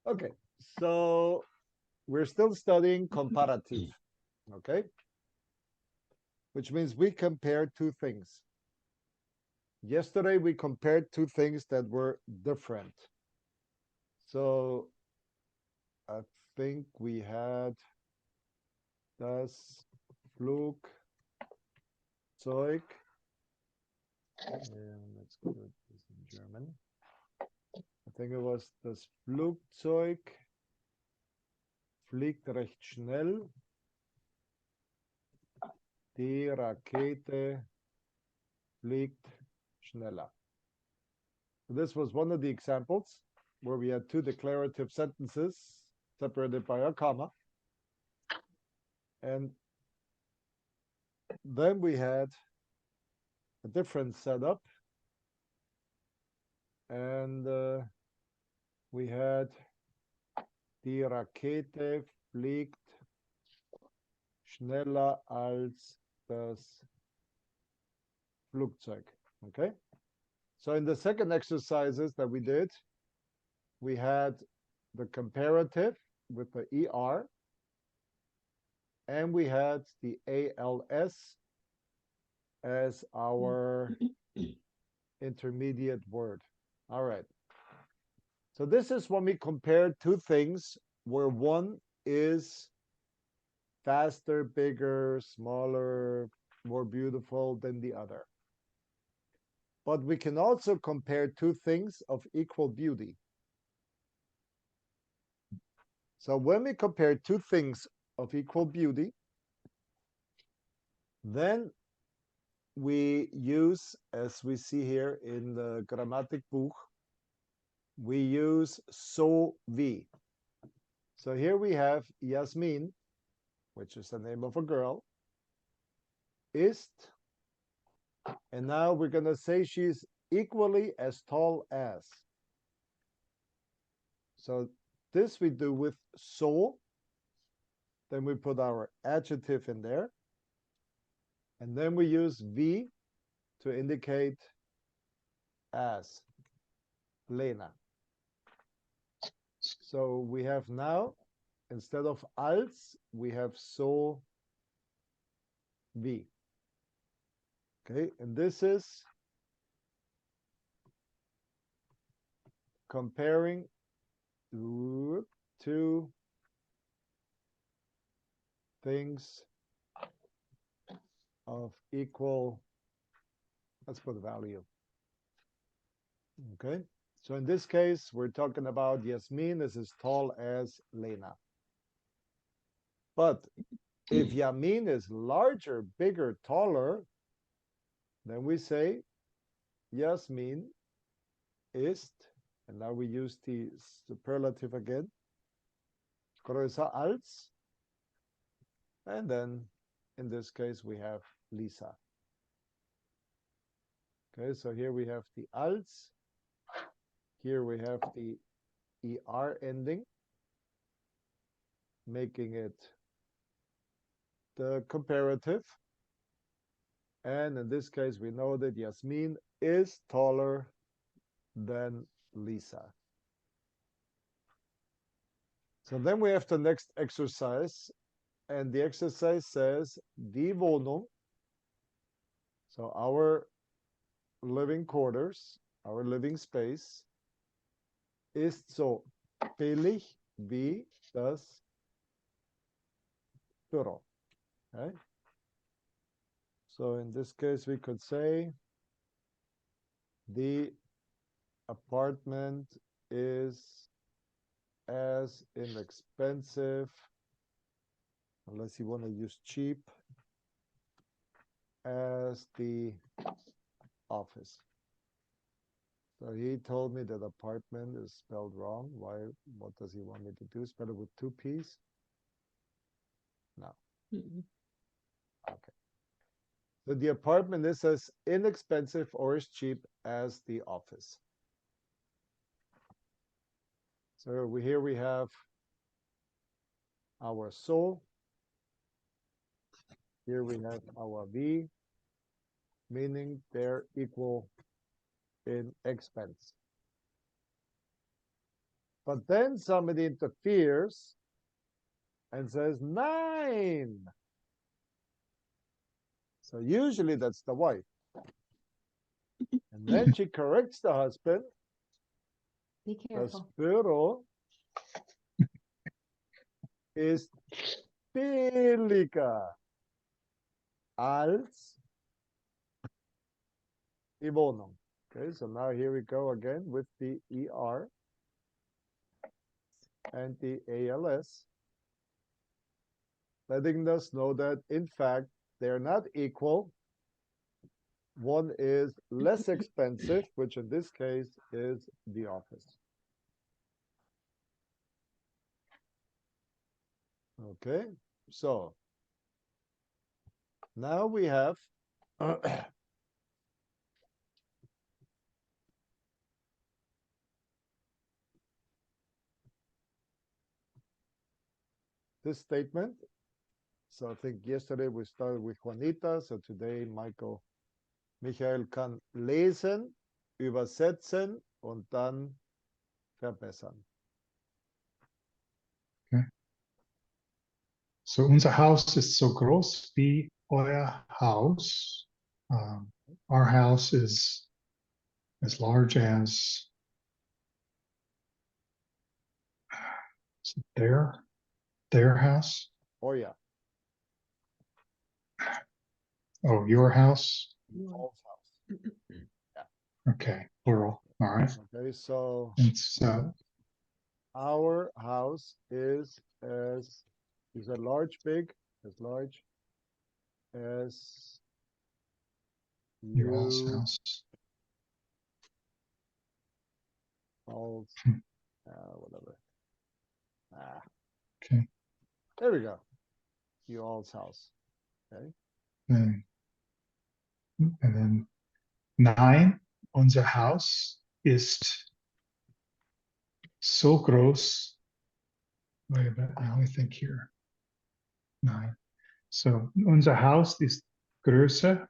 Okay, so we're still studying comparative, okay? Which means we compare two things. Yesterday we compared two things that were different. So I think we had das Flugzeug. Let's go to this in German. I think it was das Flugzeug fliegt recht schnell. Die Rakete fliegt schneller. This was one of the examples where we had two declarative sentences separated by a comma. And then we had a different setup. And we had die Rakete fliegt schneller als das Flugzeug. Okay? So in the second exercises that we did, we had the comparative with the ER, and we had the ALS as our intermediate word. All right. So this is when we compare two things where one is faster, bigger, smaller, more beautiful than the other. But we can also compare two things of equal beauty. So when we compare two things of equal beauty, then we use, as we see here in the Grammatikbuch, we use so wie. So here we have Yasmin, which is the name of a girl, ist, and now we're going to say she's equally as tall as. So this we do with so, then we put our adjective in there, and then we use wie to indicate as, Lena. So we have now, instead of als, we have so wie. Okay, and this is comparing two things of equal, let's put a value. Okay, so in this case, we're talking about Yasmin is as tall as Lena. But if Yamin is larger, bigger, taller, then we say Yasmin ist, and now we use the superlative again, größer als, and then in this case we have Lisa. Okay, so here we have the als, here we have the ER ending, making it the comparative. And in this case, we know that Yasmin is taller than Lisa. So then we have the next exercise, and the exercise says, die Wohnung, so our living quarters, our living space, ist so billig wie das Büro. Okay? So in this case, we could say the apartment is as inexpensive, unless you want to use cheap, as the office. So he told me that apartment is spelled wrong. Why? What does he want me to do? Spell it with two P's? No. Okay. So the apartment is as inexpensive or as cheap as the office. So here we have our so. Here we have our v, meaning they're equal in expense. But then somebody interferes and says 9. So usually that's the wife. And then she corrects the husband. Be careful. Das Büro ist billiger als die Wohnung. Okay, so now here we go again with the ER and the ALS, letting us know that in fact they're not equal. One is less expensive, which in this case is the office. Okay, so now we have this statement. So I think yesterday we started with Juanita, so today Michael kann lesen, übersetzen und dann verbessern. Okay. So unser Haus ist so groß wie euer Haus. Our house is as large as their house. Oh yeah. Oh, your house. Paul's house. Okay, plural. All right. Okay, so It's our house is a large, big, as large as your all's house. Paul's, whatever. Okay. There we go. You all's house. Okay. And then 9. Unser Haus ist so groß. Wait a minute. I only think here. 9. So unser Haus ist größer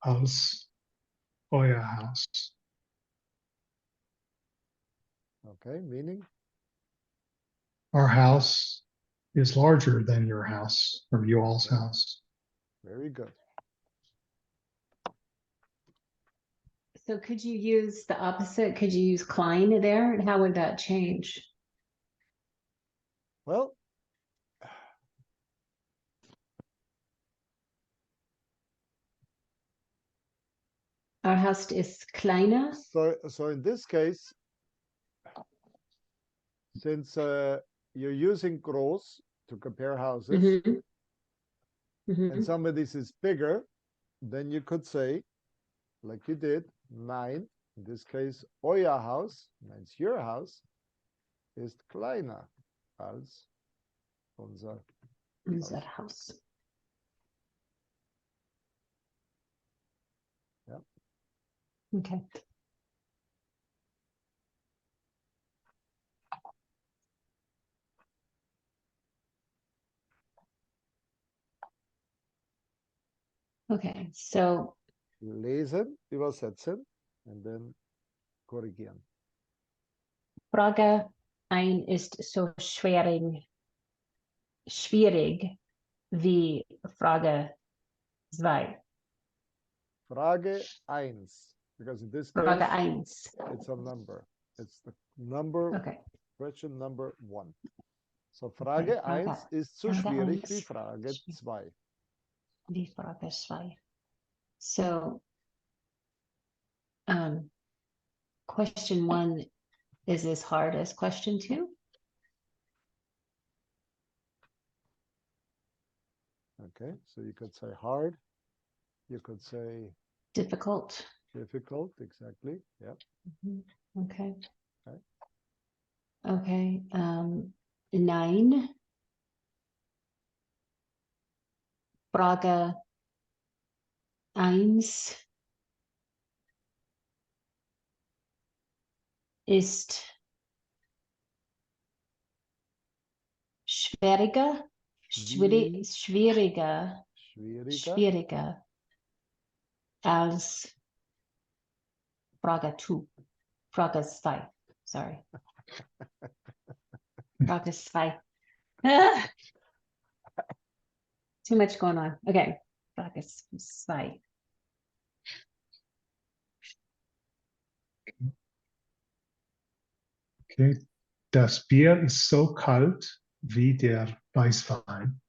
als euer Haus. Okay, meaning? Our house is larger than your house or you all's house. Very good. So could you use the opposite? Could you use klein there? And how would that change? Well, Our house is kleiner. so in this case, since you're using groß to compare houses, and somebody's is bigger, then you could say, like you did, 9, in this case, euer Haus, means your house, ist kleiner als unser House. Yeah. Okay. Okay, so lesen, übersetzen, and then korrigieren. Frage 1 ist so schwierig wie Frage 2. Frage 1, because in this case, Frage 1. it's a number. It's the number, Okay. question number 1. So Frage 1 ist so schwierig wie Frage 2. Wie Frage 2. So, question 1 is as hard as question 2? Okay, so you could say hard. You could say difficult. Difficult, exactly. Yeah. Okay. Okay. Okay. 9. Frage 1 ist schwieriger als Frage 2. Frage 2. Sorry. Frage 2. Ah! Too much going on. Okay. Frage 2. Okay. Das Bier ist so kalt wie der Weißwein.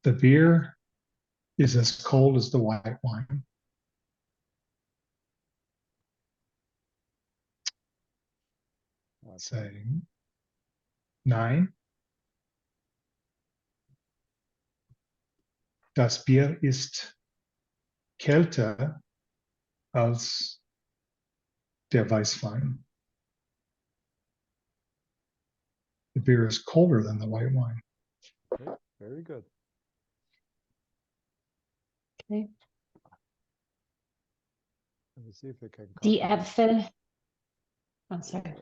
The beer is as cold as the white wine. Saying, nein. Das Bier ist kälter als der Weißwein. The beer is colder than the white wine. Okay, very good. Okay. Let me see if I can copy Die it. Äpfel. I'm sorry.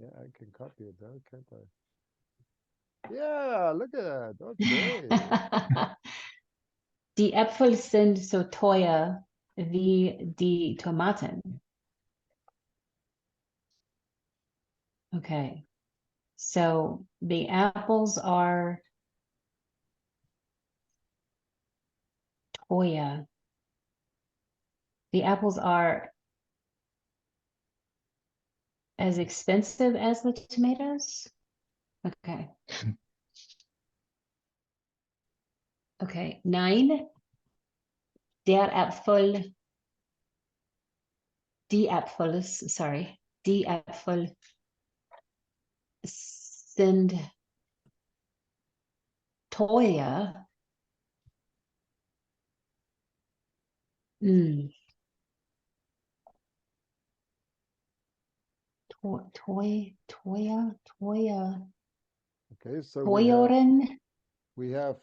Yeah, I can copy it there, can't I? Yeah, look at that. Okay. Die Äpfel sind so teuer wie die Tomaten. Okay. So the apples are teuer. The apples are as expensive as the tomatoes? Okay. Okay. Nein. Der Apfel. Die Äpfel, sorry. Die Äpfel sind teuer. Mm. Teuer. Okay, so Teuren. we have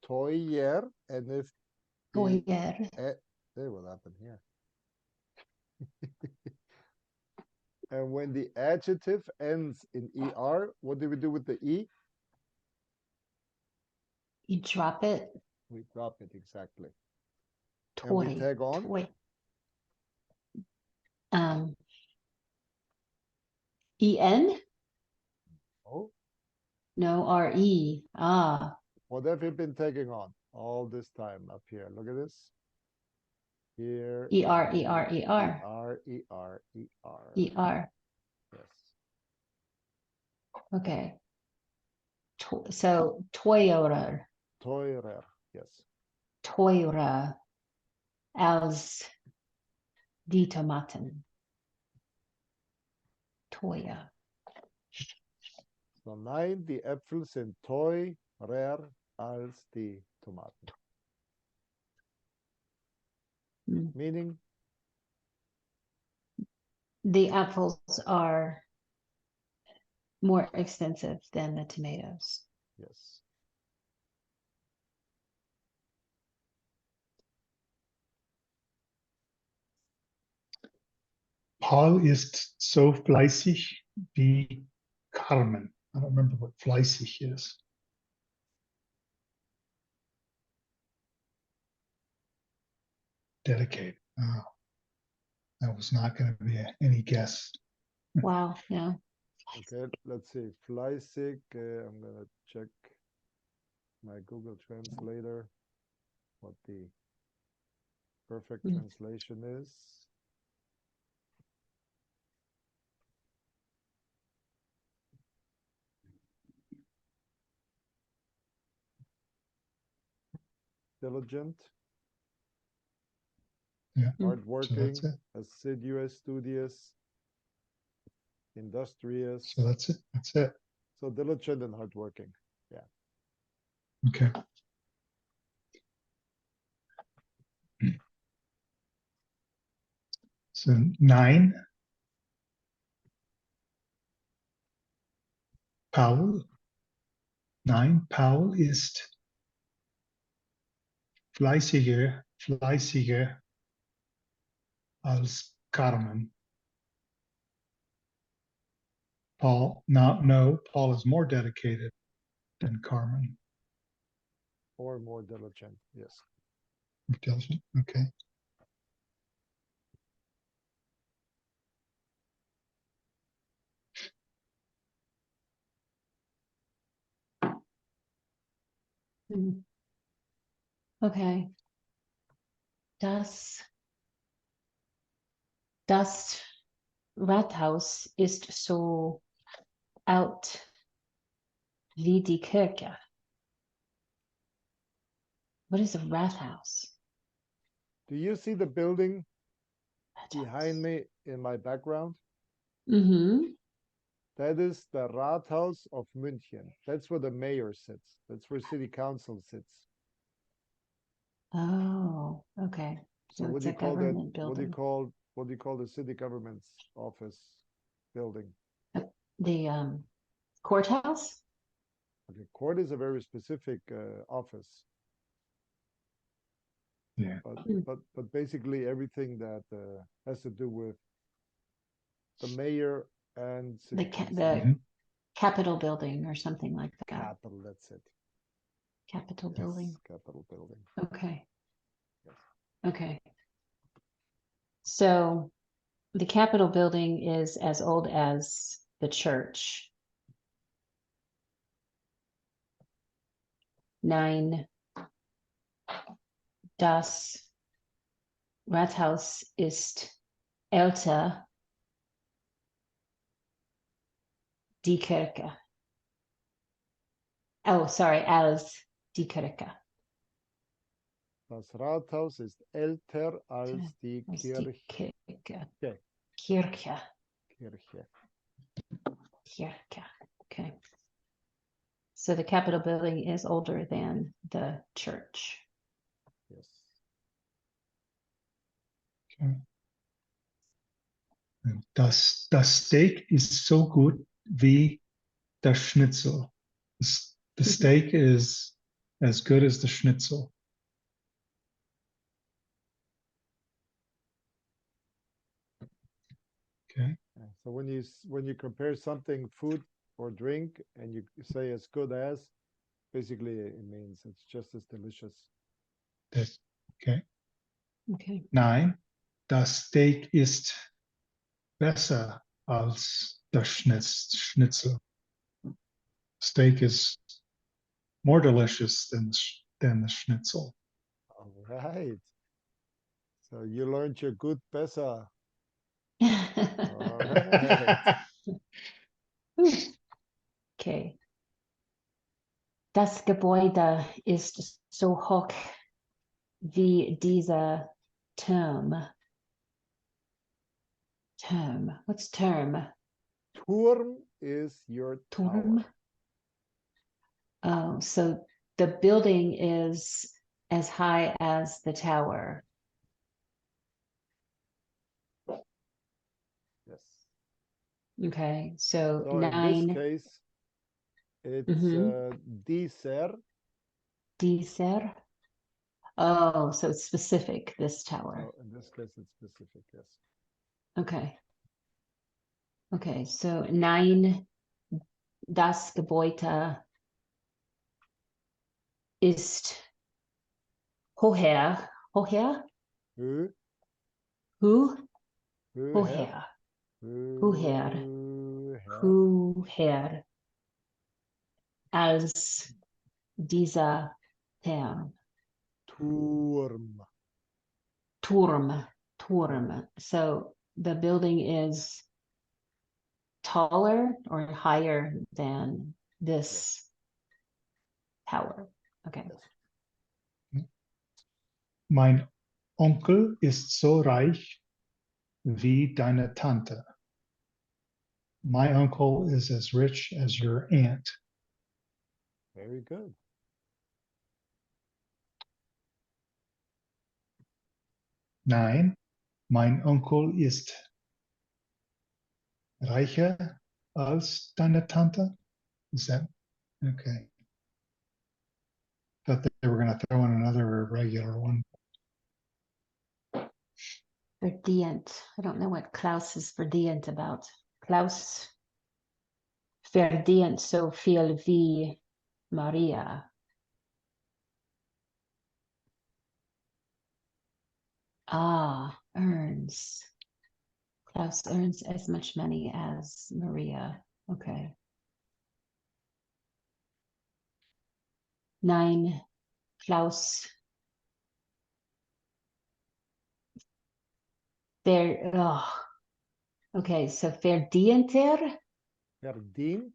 teuer, and if the Teuer. hey, what happened here? And when the adjective ends in er, what do we do with the e? You drop it. We drop it exactly. And we tag on. Toy. En? Oh, No, re. Ah, what have you been tagging on all this time up here? Look at this. Here. er. Er. Er. Yes. Okay. So teurer. Teurer. Yes. Teurer als die Tomaten. Teuer. So nein, die Äpfel sind teurer als die Tomaten. Hmm. Meaning, The apples are more expensive than the tomatoes. yes. Paul ist so fleißig wie Carmen. I don't remember what fleißig is. Dedicated. Oh, that was not going to be any guess. Wow, yeah. Okay, let's see. Fleißig. I'm gonna check my Google Translator what the perfect translation is. Diligent, Yeah. So hardworking, that's it. assiduous, studious, industrious. So that's it. That's it. So diligent and hardworking. Yeah. Okay. So nein. Paul. Nein, Paul ist fleißiger als Carmen. Paul, no, Paul is more dedicated than Carmen. Or more diligent. Yes. Diligent. Okay. Mhm. Okay. Das Rathaus ist so alt wie die Kirche. What is a Rathaus? Do you see the building behind me in my background? Mm-hmm. That is the Rathaus of München. That's where the mayor sits. That's where city council sits. Oh, okay. So So what it's do a you call that? government What do you building. call the city government's office building? The courthouse? Okay, court is a very specific office, Yeah. but basically everything that has to do with the mayor and city The council. Mhm. Capitol building or something like that. Capital, that's it. Capitol Yes. building. Capital building. Okay. Yes. Okay. So the Capitol building is as old as the church. 9. Das Rathaus ist älter die Kirche. Oh, sorry, als die Kirche. Das Rathaus ist älter als die Als die Kirche. Kirche. Okay. Kirche. Kirche. Kirche. Okay. So the Capitol building is older than the church. Yes. Okay. Das Steak ist so gut wie das Schnitzel. The steak is as good as the Schnitzel. Okay. So when you compare something, food or drink, and you say as good as, basically it means it's just as delicious. That, okay. Okay. 9. Das Steak ist besser als das Schnitzel. Steak is more delicious than the Schnitzel. All right. So you learned your good besser. All right. Okay. Das Gebäude ist so hoch wie dieser Turm. Term. What's term? Turm is your Turm. tower. Oh, so the building is as high as the tower. Yes. Okay, so So in 9. this case, it's Mhm. dieser. Dieser. Oh, so it's specific, this tower. So in this case, it's specific. Yes. Okay. Okay, so 9. Das Gebäude ist hoher. Hoher? Who? Who? Who have? Hoher. Hoher. Who have? Hoher. Als dieser Term. Turm. Turm. Turm. So the building is taller or higher than this tower. Okay. Yes. Mein Onkel ist so reich wie deine Tante. My uncle is as rich as your aunt. Very good. 9. Mein Onkel ist reicher als deine Tante. Is that okay? Thought they were going to throw in another regular one. Verdient. I don't know what Klaus is verdient about. Klaus verdient so viel wie Maria. Ah, earns. Klaus earns as much money as Maria. Okay. Nein, Klaus. There, oh. Okay, so verdienter, Verdient.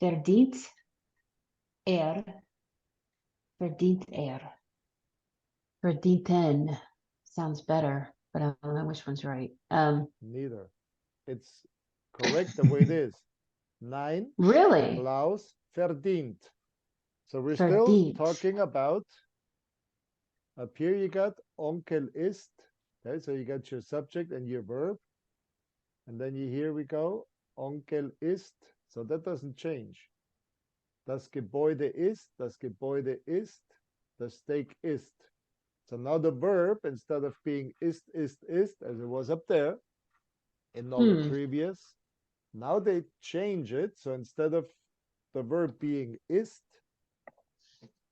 verdient er, verdient er, verdienten. Sounds better, but I don't know which one's right. Neither. It's correct the way it is. Nein, Really? Klaus verdient. So we're still Verdient. talking about, up here you got Onkel ist. Okay, so you got your subject and your verb. And then here we go, Onkel ist. So that doesn't change. Das Gebäude ist, das Gebäude ist, the steak ist. So now the verb, instead of being ist, as it was up there in all the previous, now they change it. So instead of the verb being ist,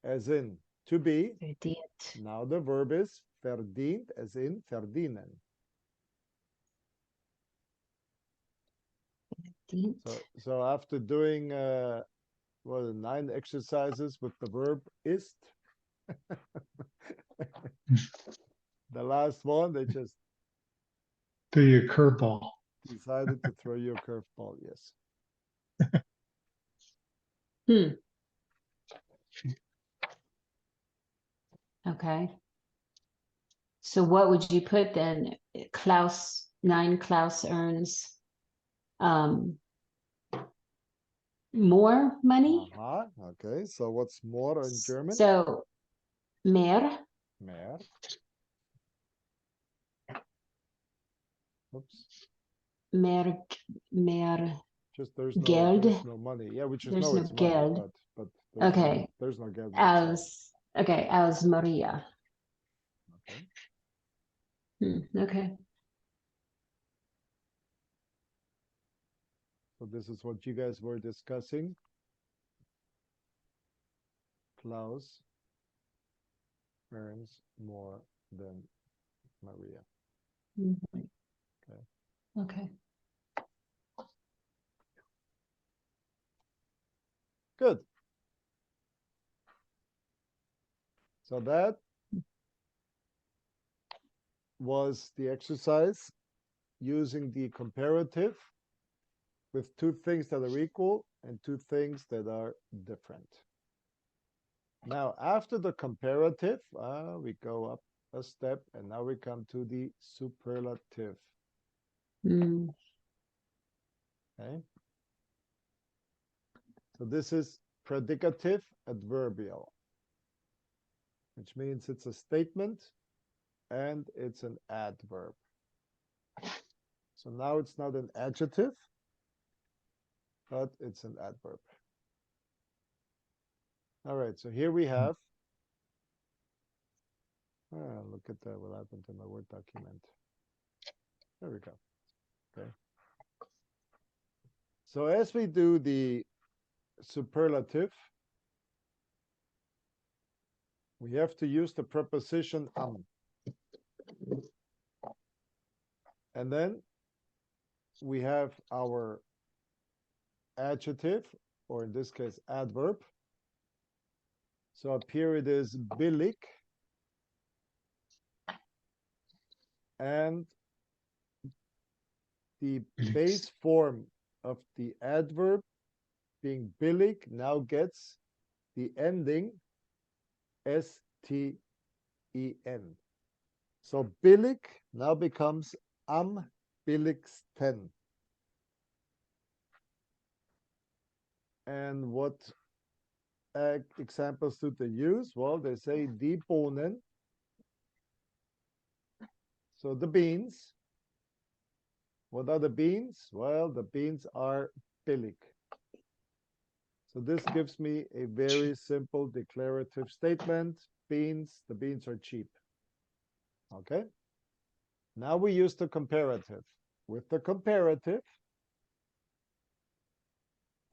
as in to be, Verdient. now the verb is verdient, as in verdienen. Verdient. So after doing 9 exercises with the verb ist, the last one they just Do your curveball. decided to throw you a curveball. Yes. Okay. So what would you put then? Klaus, 9 Klaus earns more money. Okay. So what's more in German? So mehr. Mehr. Oops. Mehr, mehr Just there's Geld. no money. Yeah, we just There's know no it's Geld. money, but there's Okay. there's no Geld. inside. As Maria. Okay. Okay. So this is what you guys were discussing. Klaus earns more than Maria. Mhm. Okay. Okay. Good. So that was the exercise using the comparative with 2 things that are equal and 2 things that are different. Now, after the comparative, we go up a step and now we come to the superlative. Okay. So this is predicative adverbial, which means it's a statement and it's an adverb. So now it's not an adjective, but it's an adverb. All right, so here we have, look at that, what happened to my Word document. There we go. Okay. So as we do the superlative, we have to use the preposition am. And then we have our adjective, or in this case, adverb. So up here it is billig. And the base form of the adverb being billig now gets the ending S-T-E-N. So billig now becomes am billigsten. And what examples do they use? Well, they say die Bohnen. So the beans. What are the beans? Well, the beans are billig. So this gives me a very simple declarative statement. Beans, the beans are cheap. Okay. Now we use the comparative. With the comparative,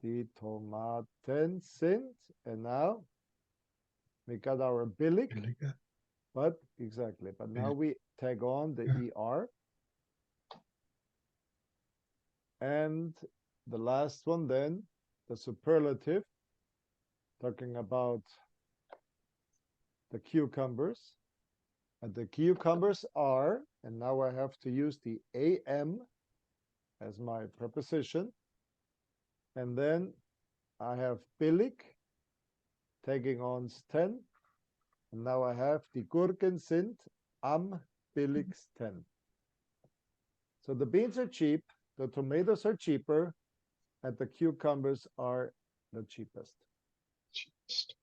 die Tomaten sind, and now we got our billig, but exactly, but now we tag on the ER. And the last one then, the superlative, talking about the cucumbers. And the cucumbers are, and now I have to use the am as my preposition. And then I have billig taking on 10. And now I have die Gurken sind am billigsten. So the beans are cheap, the tomatoes are cheaper, and the cucumbers are the cheapest. Cheapest.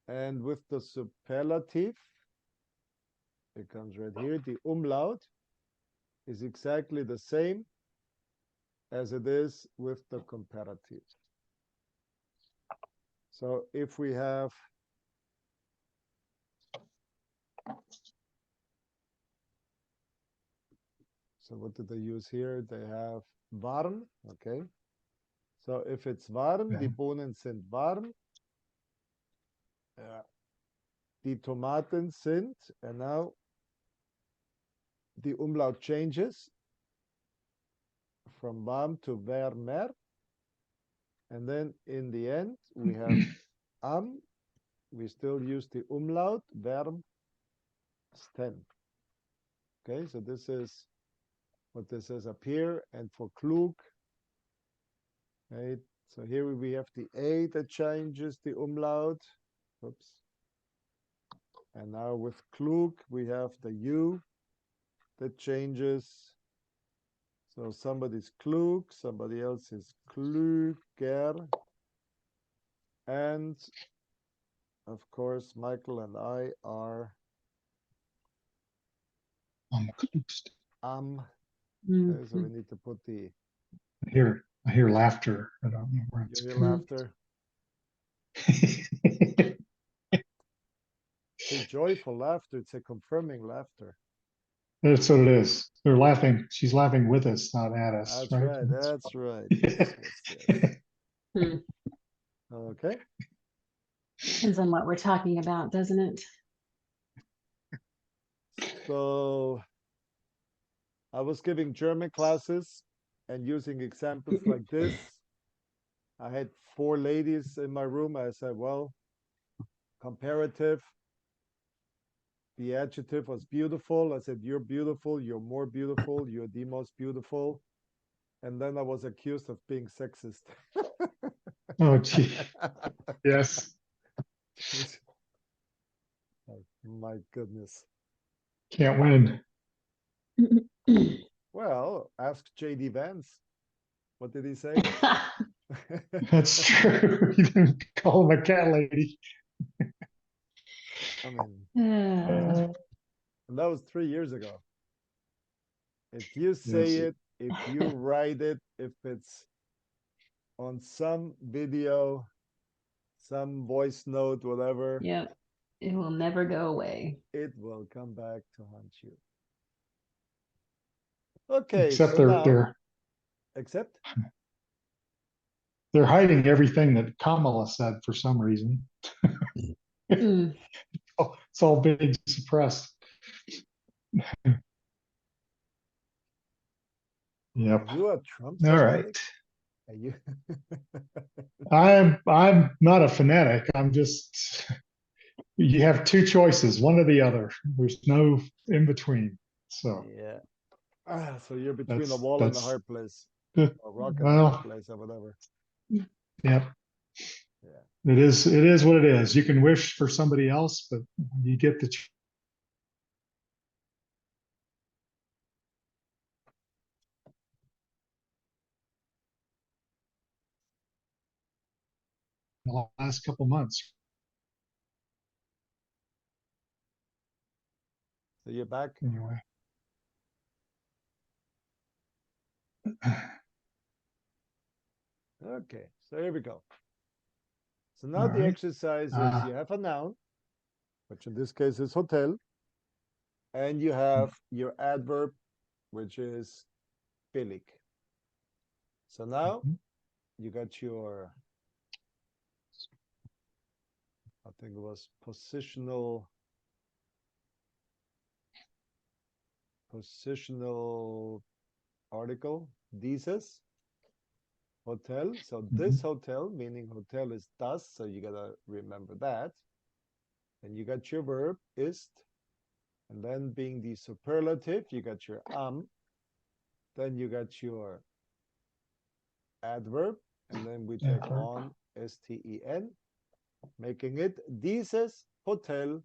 And with the superlative, it comes right here, the umlaut is exactly the same as it is with the comparative. So if we have so what did they use here? They have warm, okay. So if it's warm, die Bohnen sind warm. Die Tomaten sind, and now the umlaut changes from warm to wärmer. And then in the end, we have am. We still use the umlaut, wärmsten. Okay, so this is what this is up here. And for klug, right? So here we have the A that changes the umlaut. Oops. And now with klug, we have the U that changes. So somebody's klug, somebody else is klüger. And of course, Michael and I are am. Okay, so we need to put the I hear laughter. I don't know where it's you hear coming. laughter. It's a joyful laughter. It's a confirming laughter. That's what it is. They're laughing. She's laughing with us, not at us. That's right. right. That's right. Yes, yes, yes. Okay. Depends on what we're talking about, doesn't it? So I was giving German classes and using examples like this. I had 4 ladies in my room. I said, well, comparative. The adjective was beautiful. I said, you're beautiful. You're more beautiful. You're the most beautiful. And then I was accused of being sexist. Oh, gee. Yes. Oh, my goodness. Can't win. Well, ask JD Vance. What did he say? That's true. You didn't call him a cat lady. I mean, Uh, and that was 3 years ago. If you say Yes. it, if you write it, if it's on some video, some voice note, whatever, yeah, it will never go away. it will come back to haunt you. Okay, Except so now, except they're hiding everything that Kamala said for some reason. Mm. It's all being suppressed. Yep. are you a Trump All fanatic? right. Are you? I'm not a fanatic. I'm just you have 2 choices, one or the other. There's no in between. So Yeah. So you're between a that's wall and a hard place, or rock and a hard well, place, or whatever. yeah. Yeah. It is what it is. You can wish for somebody else, but you get the last couple months. So you're back. Anyway. Okay. So here we go. So now All the right. exercise is you have a noun, which in this case is hotel, and you have your adverb, which is billig. So now you got your, I think it was positional article, dieses. hotel. So this hotel, meaning hotel is das, so you gotta remember that. And you got your verb ist, and then being the superlative, you got your then you got your adverb, and then we take Adverb. on sten, making it dieses Hotel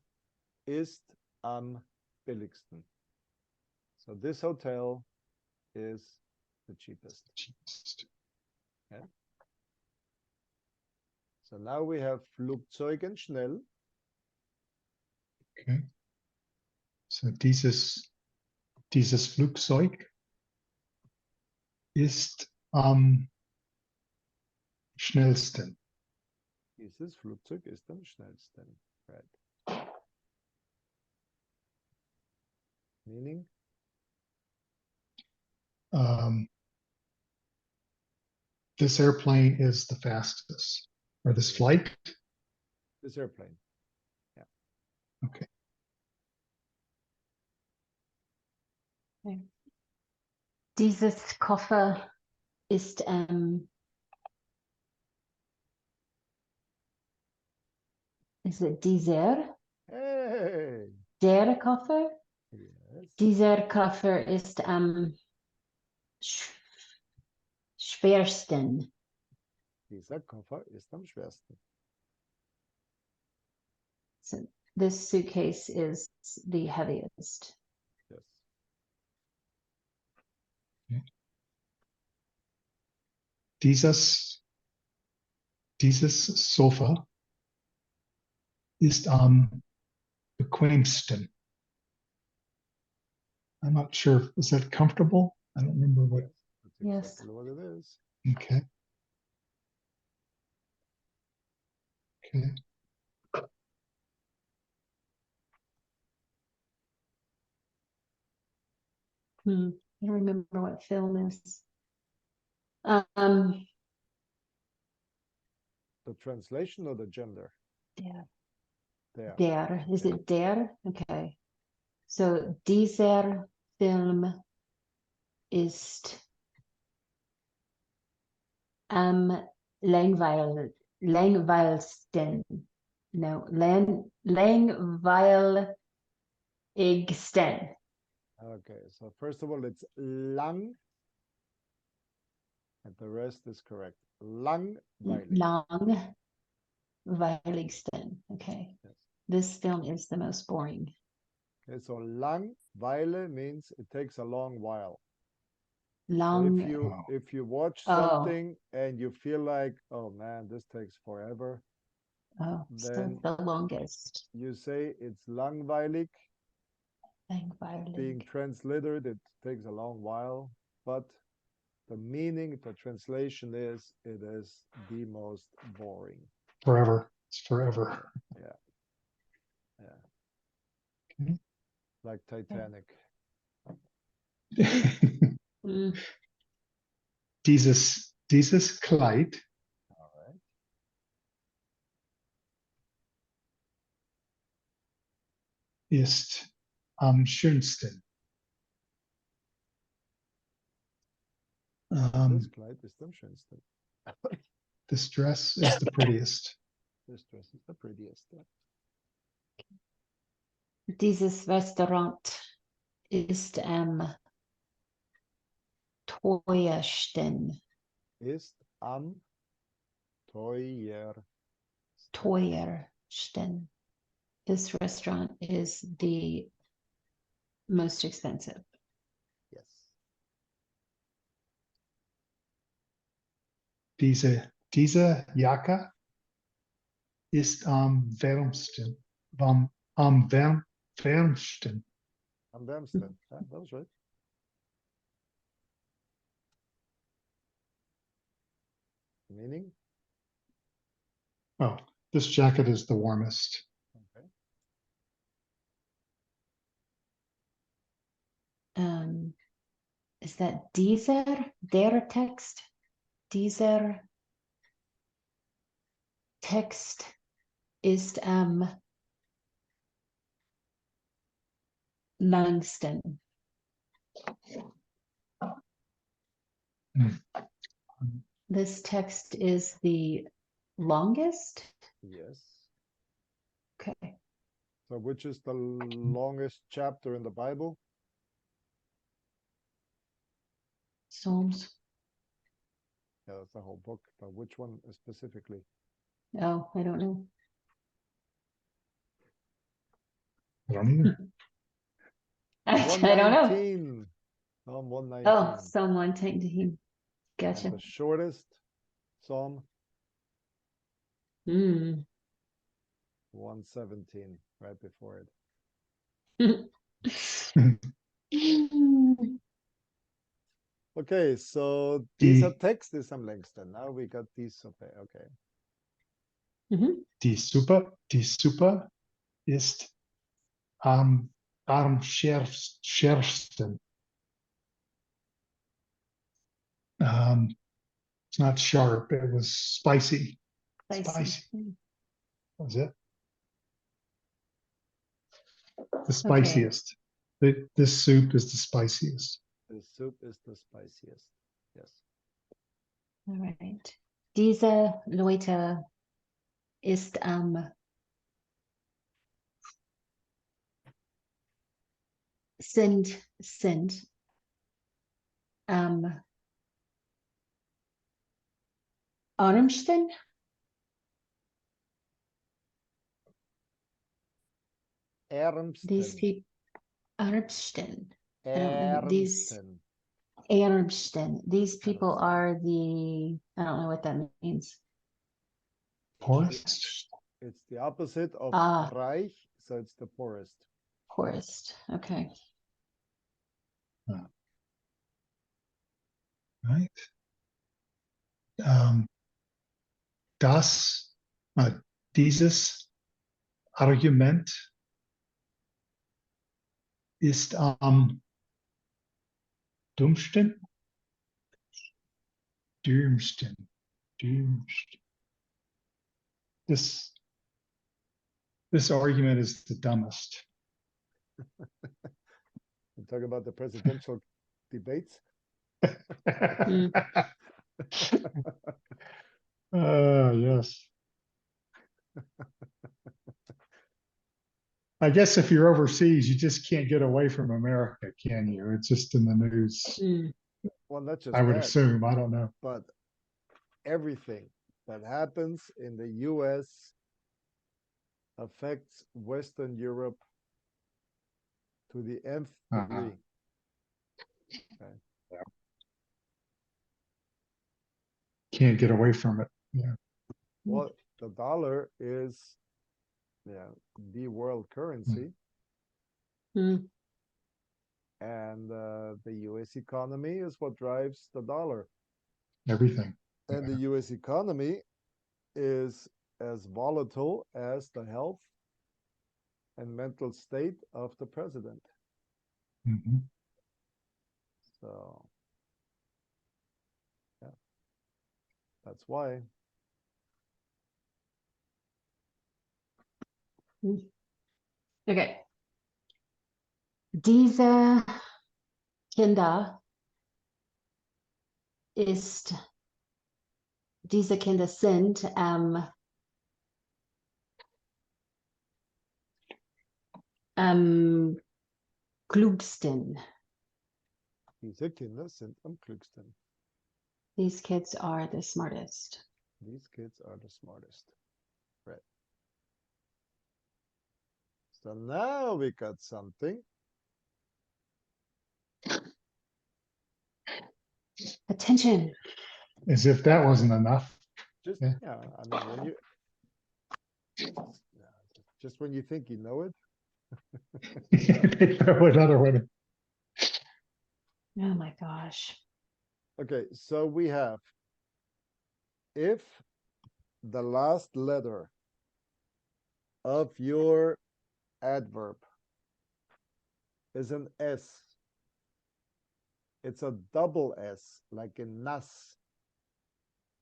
ist am billigsten. So this hotel is the cheapest. Okay. So now we have Flugzeugen schnell. Okay. So dieses Flugzeug ist am schnellsten. Dieses Flugzeug ist am schnellsten. Right. Meaning? This airplane is the fastest. Or this flight? This airplane. Yeah. Okay. Dieses Koffer ist is it dieser? Hey! Der Koffer? Yes. Dieser Koffer ist am schwersten. Dieser Koffer ist am schwersten. So this suitcase is the heaviest. Yes. Dieses Sofa ist am bequemsten. I'm not sure. Is that comfortable? I don't remember what. That's Yes. exactly what it is. Okay. Okay. I don't remember what film is. The translation or the gender? Der. There. Der. Is Yeah. it der? Okay. So dieser Film ist am langweiligsten. No, langweiligsten. Okay, so first of all, it's lang, and the rest is correct. Langweilig. Langweiligsten. Okay. Yes. This film is the most boring. Okay, so Langweile means it takes a long while. So Long. if you watch Oh. something and you feel like, oh man, this takes forever, Oh, so then the longest. you say it's langweilig. Langweilig. Being translittered, it takes a long while, but the meaning, the translation is it is the most boring. Forever. It's forever. Yeah. Yeah. Okay. Like Titanic. Mm. Dieses Kleid All right. ist am schönsten. This Kleid ist am schönsten. This dress is the prettiest. This dress is the prettiest. Dieses Restaurant ist am teuersten. Ist am teuersten. Teuersten. This restaurant is the most expensive. Yes. Diese Jacke ist am wärmsten. Am wärmsten. Am wärmsten. Yeah, that was right. Meaning? Oh, this jacket is the warmest. Okay. Is that dieser, der Text? Dieser Text ist am langsten. this text is the longest? Yes. Okay. So which is the longest chapter in the Bible? Psalms. Yeah, that's the whole book, but which one specifically? Oh, I don't know. I don't either. I don't know. 119. Psalm Oh, 119. Psalm 119. And Gotcha. the shortest Psalm Hmm. 117, right before it. Okay, so dieser Die, Text ist am längsten. Now we got these. Okay. die Super ist am schärfsten. It's not sharp. It was spicy. Spicy. That was it. The spiciest. This soup is the spiciest. The soup is the spiciest. Yes. All right. Diese Leute ist sind armsten. These Ärmsten. people armsten. I don't know. These Ärmsten. Ärmsten. These people Ärmsten. are the, I don't know what that means. Poorest. It's the opposite of Ah. reich, so it's the poorest. Poorest. Okay. Right. Dieses Argument ist am dümmsten. This argument is the dumbest. We talk about the presidential debates. Yes. I guess if you're overseas, you just can't get away from America, can you? It's just in the news. Well, not just I would that, assume. I don't know. but everything that happens in the US affects Western Europe to the nth degree. Okay. Can't get away from it. Yeah. Well, the dollar is the world currency, Mm. and the US economy is what drives the dollar. Everything. And the US economy is as volatile as the health and mental state of the president. Mm-hmm. So, yeah, that's why. Okay. Diese Kinder diese Kinder sind am klugsten. Diese Kinder sind am klügsten. These kids are the smartest. These kids are the smartest. Right. So now we got something. Attention. As if that wasn't enough. Just Yeah. I mean, when you just when you think you know it. They throw another one. Oh my gosh. Okay, so we have if the last letter of your adverb is an S, it's a double S, like in nas.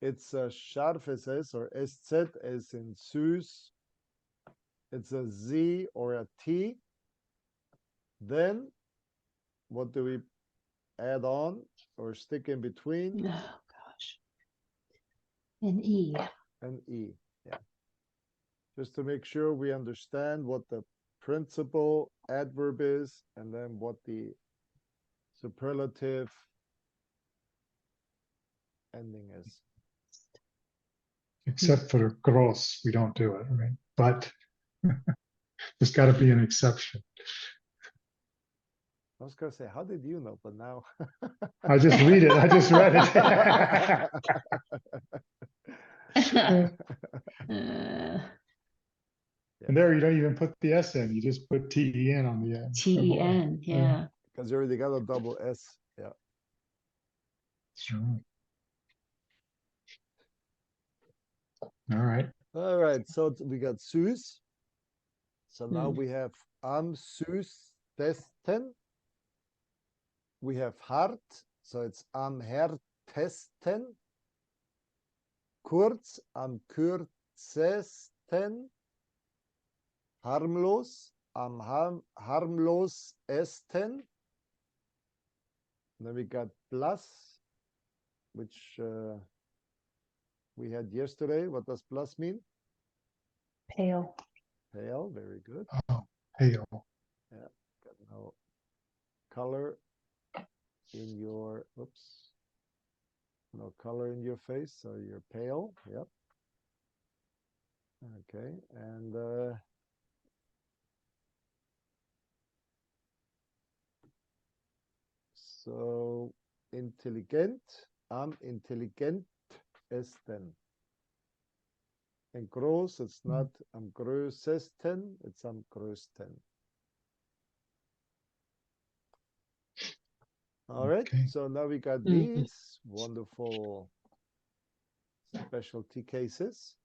It's a scharfes S or SZ as in süß. It's a Z or a T. Then what do we add on or stick in between? Oh gosh. And E. and E. Yeah. Just to make sure we understand what the principal adverb is and then what the superlative ending is. Except for gross, we don't do it, right? But there's got to be an exception. I was gonna say, how did you know? But now I just read it. I just read it. And there you don't even put the S in. You just put TEN on the end. TEN, yeah. Because you already got a double S. Yeah. Sure. All right. All right. So we got süß. So now Hmm. we have am süßesten. We have hart. So it's am härtesten. Kurz, am kürzesten. Harmlos, am harmlosesten. Then we got plus, which we had yesterday. What does plus mean? Pale. Pale, very good. Oh, pale. Yeah, got no color in your, oops, no color in your face, so you're pale. Yep. Okay, and so intelligent, am intelligentesten. And groß, it's not am größesten, it's am größten. All right, Okay. so now we got Mhm. these wonderful specialty cases.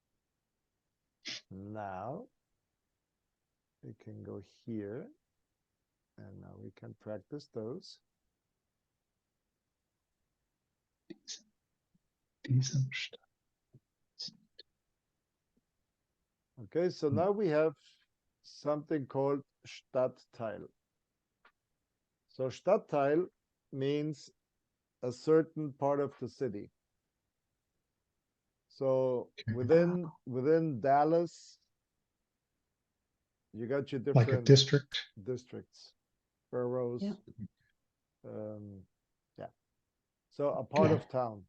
Now we can go here and now we can practice those. Decent stuff. Okay, so now we have something called Stadtteil. So Stadtteil means a certain part of the city. So Okay. within Dallas, you got your Like a different district. districts, boroughs. Yeah. Yeah. So a part Yeah. of town.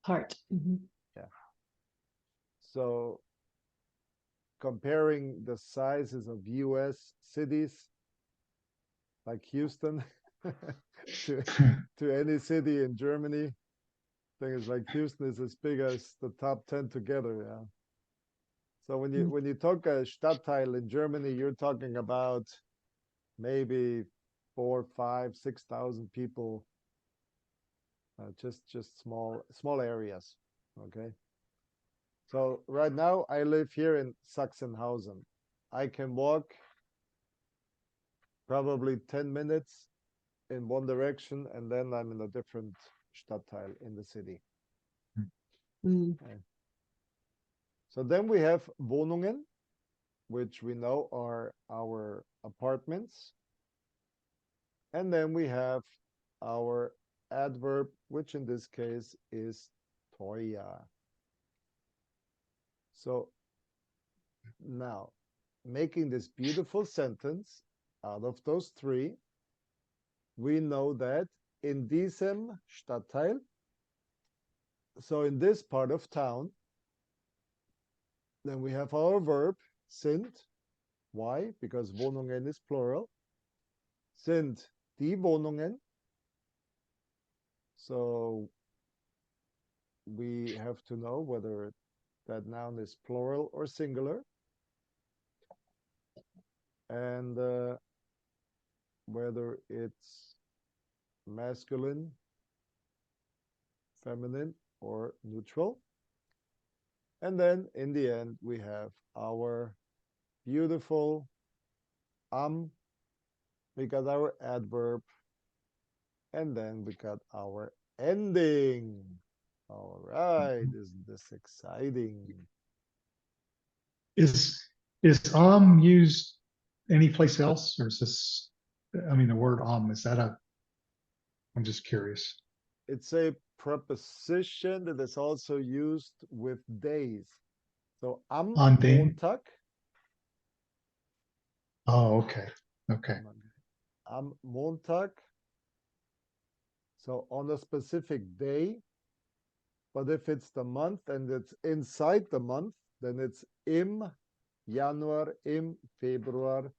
Part. Mhm. So comparing the sizes of US cities like Houston to any city in Germany, thing is like Houston is as big as the top 10 together. Yeah. So when you talk a Stadtteil in Germany, you're talking about maybe 4, 5, 6,000 people, just small areas. Okay. So right now I live here in Sachsenhausen. I can walk probably 10 minutes in one direction and then I'm in a different Stadtteil in the city. Mm. Okay. So then we have Wohnungen, which we know are our apartments. And then we have our adverb, which in this case is teuer. So now, making this beautiful sentence out of those three, we know that in diesem Stadtteil, so in this part of town, then we have our verb sind. Why? Because Wohnungen is plural. Sind die Wohnungen. So we have to know whether that noun is plural or singular. And whether it's masculine, feminine, or neutral. And then in the end, we have our beautiful we got our adverb, and then we got our ending. All right, isn't this exciting? Is used anyplace else, or is this? I mean, the word is that a? I'm just curious. It's a preposition that is also used with days. So am On den. Montag. Oh, okay. Okay. Am Montag. So on a specific day. But if it's the month and it's inside the month, then it's im Januar, im Februar.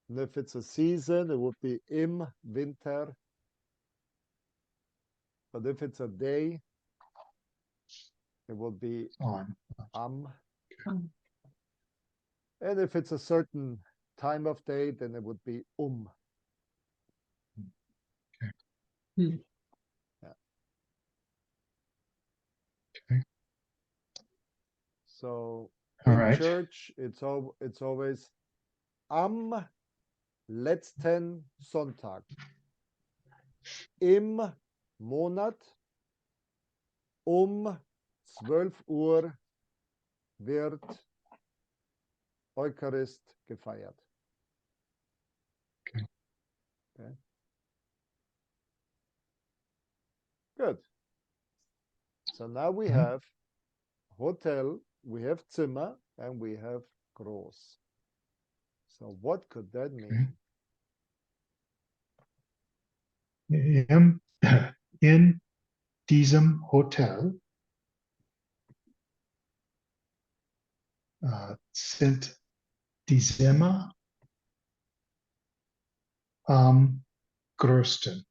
And if it's a season, it would be im Winter. But if it's a day, it would be On. am. Um, And if it's a certain time of day, then it would be Okay. Hmm. Yeah. Okay. So All in right. church, it's always am letzten Sonntag. Im Monat 12 Uhr wird Eucharist gefeiert. Okay. Okay. Good. So now we have hotel, we have Zimmer, and we have groß. So what could that mean? In diesem Hotel sind die Zimmer am größten.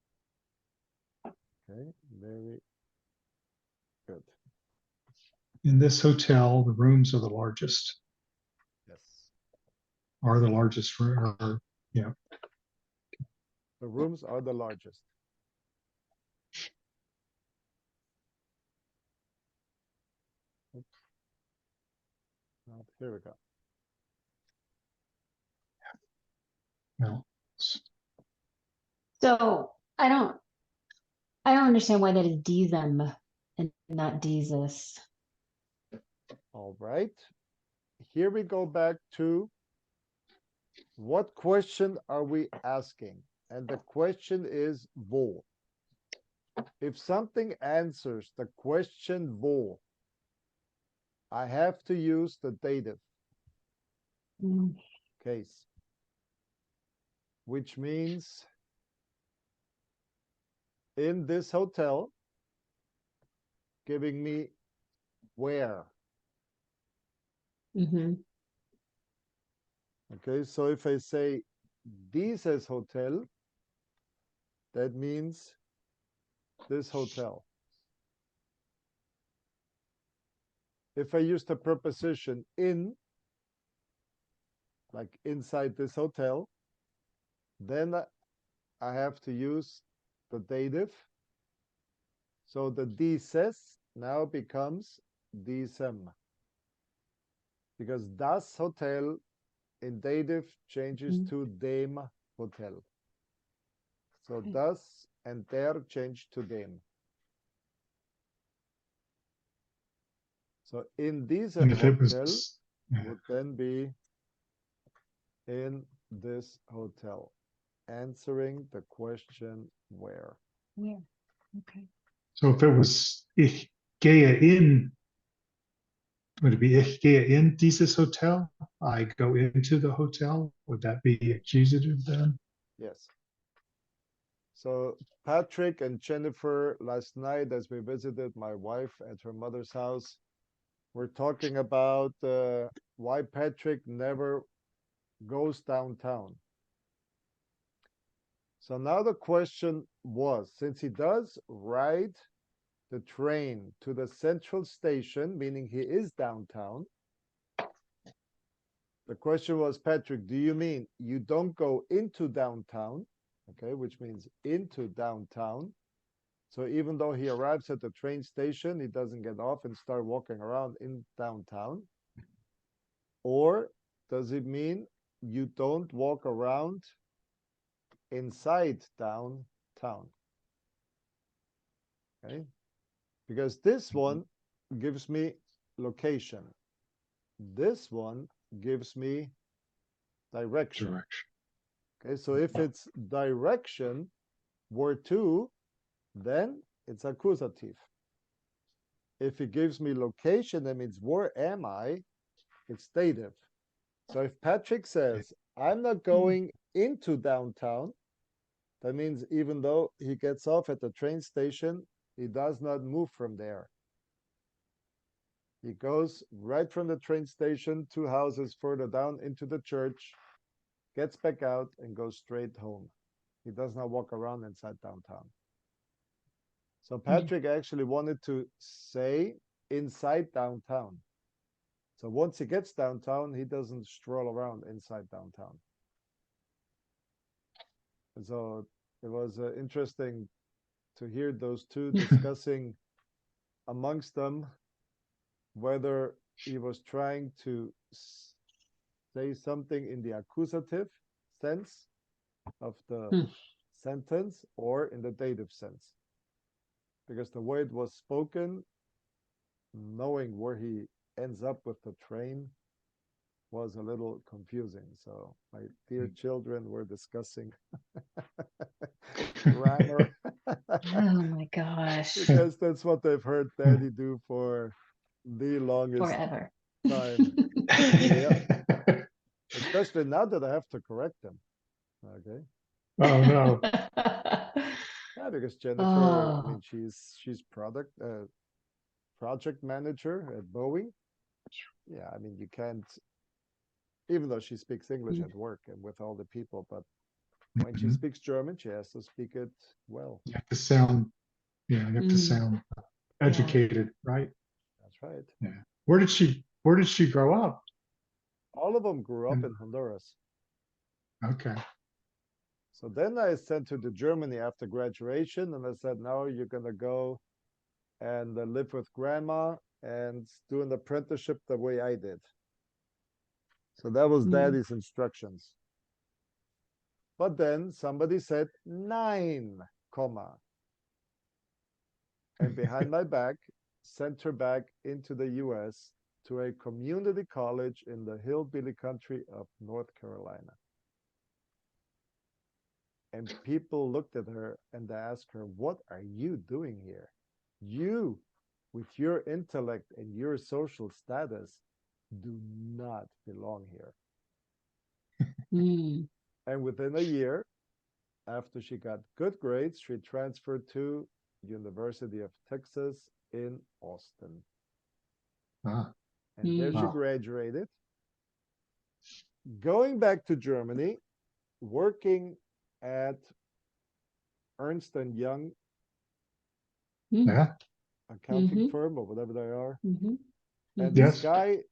Okay, very good. In this hotel, the rooms are the largest, Yes. are the largest room. Yeah. The rooms are the largest. Oops. Here we go. No. So I don't understand why that is diesem and not Jesus. All right. Here we go back to what question are we asking? And the question is wo. If something answers the question wo, I have to use the dative Mm. case, which means in this hotel, giving me where. Mm-hmm. Okay, so if I say dieses Hotel, that means this hotel. If I use the preposition in, like inside this hotel, then I have to use the dative. So the dieses now becomes diesem. Because das Hotel in dative changes to dem Hotel. So das and der change to dem. So in diesem And if it hotel was, would then be in this hotel, answering the question where. Where? Okay. so if it was, ich gehe in, would it be ich gehe in dieses Hotel? I go into the hotel. Would that be accusative then? Yes. So Patrick and Jennifer last night, as we visited my wife at her mother's house, were talking about why Patrick never goes downtown. So now the question was, since he does ride the train to the central station, meaning he is downtown, the question was, Patrick, do you mean you don't go into downtown? Okay, which means into downtown. So even though he arrives at the train station, he doesn't get off and start walking around in downtown. Or does it mean you don't walk around inside downtown? Okay, because this one gives me location. This one gives me direction. Direction. Okay, so if it's direction where to, then it's accusative. If he gives me location, that means where am I? It's dative. So if Patrick says, I'm not going into downtown, that means even though he gets off at the train station, he does not move from there. He goes right from the train station 2 houses further down into the church, gets back out and goes straight home. He does not walk around inside downtown. So Patrick actually wanted to say inside downtown. So once he gets downtown, he doesn't stroll around inside downtown. And so it was interesting to hear those two discussing amongst them whether he was trying to say something in the accusative sense of the sentence or in the dative sense. Because the way it was spoken, knowing where he ends up with the train was a little confusing. So my dear children were discussing grammar. Oh my gosh. Because that's what they've heard Daddy do for the longest Forever. time. Yeah. Especially now that I have to correct them. Okay. Oh no. Yeah, because Jennifer, I Oh. mean, she's project manager at Boeing. Yeah, I mean, you can't, even though she speaks English at work and with all the people, but when she speaks German, she has to speak it well. You have to sound, you have to sound educated, right? That's right. Yeah. Where did she grow up? All of them grew up in Honduras. Okay. So then I sent her to Germany after graduation, and I said, "No, you're gonna go and live with grandma and do an apprenticeship the way I did." So that was Daddy's instructions. But then somebody said 9, comma, and behind my back sent her back into the US to a community college in the hillbilly country of North Carolina. And people looked at her and they asked her, "What are you doing here? You, with your intellect and your social status, do not belong here." And within a year, after she got good grades, she transferred to University of Texas in Austin. And there she graduated, going back to Germany, working at Ernst & Young accounting firm or whatever they are. And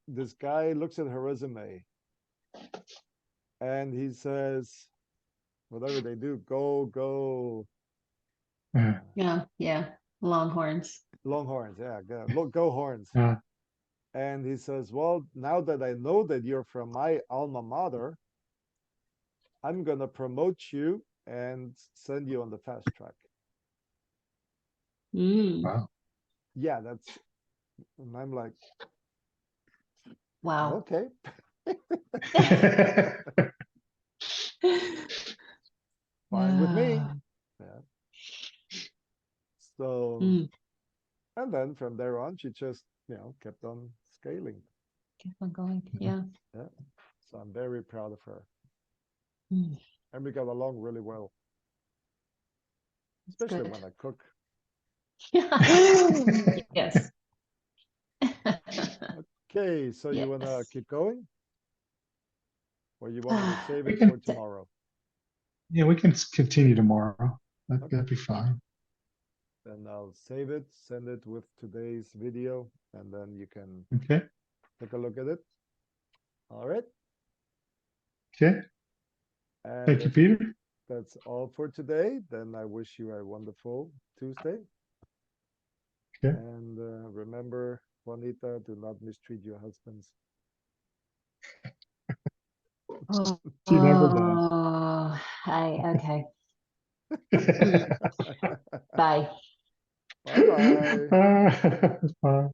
this guy looks at her resume and he says, whatever they do, go. Yeah. Longhorns. Longhorns, yeah, go Horns. And he says, "Well, now that I know that you're from my alma mater, I'm going to promote you and send you on the fast track." Wow. Yeah, and I'm like, wow. Okay. Fine with me. Yeah. So, and then from there on, she just, kept on scaling. Keep on going. Yeah. Yeah. So I'm very proud of her. And we got along really well. Especially when I cook. Yes. Okay, so you want to keep going? Or you want me to save it for tomorrow? Yeah, we can continue tomorrow. That'd be fine. Then I'll save it, send it with today's video, and then you can take a look at it. All right. Okay. And thank you, Peter. That's all for today. Then I wish you a wonderful Tuesday. Okay. And remember, Juanita, do not mistreat your husbands. She never does. Okay. Bye. Bye-bye. Bye.